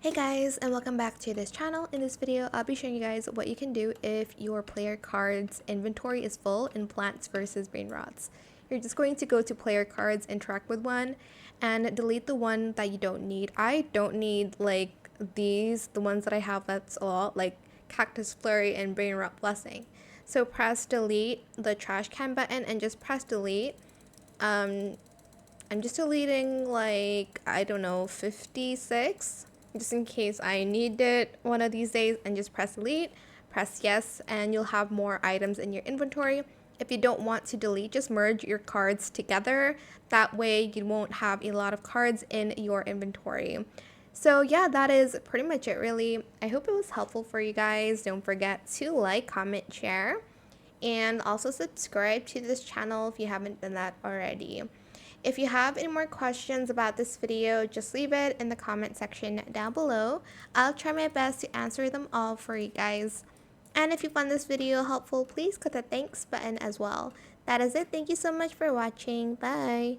Hey guys, and welcome back to this channel. In this video, I'll be showing you guys what you can do if your player cards inventory is full in Plants vs. Brainrots. You're just going to go to player cards, interact with one, and delete the one that you don't need. I don't need like the ones that I have that's a lot, like Cactus, Flurry, and Brainrot Blessing. So press delete the trash can button and just press delete. I'm just deleting like, I don't know, 56 just in case I need it one of these days, and just press delete, press yes, and you'll have more items in your inventory. If you don't want to delete, just merge your cards together. That way you won't have a lot of cards in your inventory. So yeah, that is pretty much it really. I hope it was helpful for you guys. Don't forget to like, comment, share, and also subscribe to this channel if you haven't done that already. If you have any more questions about this video, just leave it in the comment section down below. I'll try my best to answer them all for you guys. And if you found this video helpful, please click the thanks button as well. That is it. Thank you so much for watching. Bye.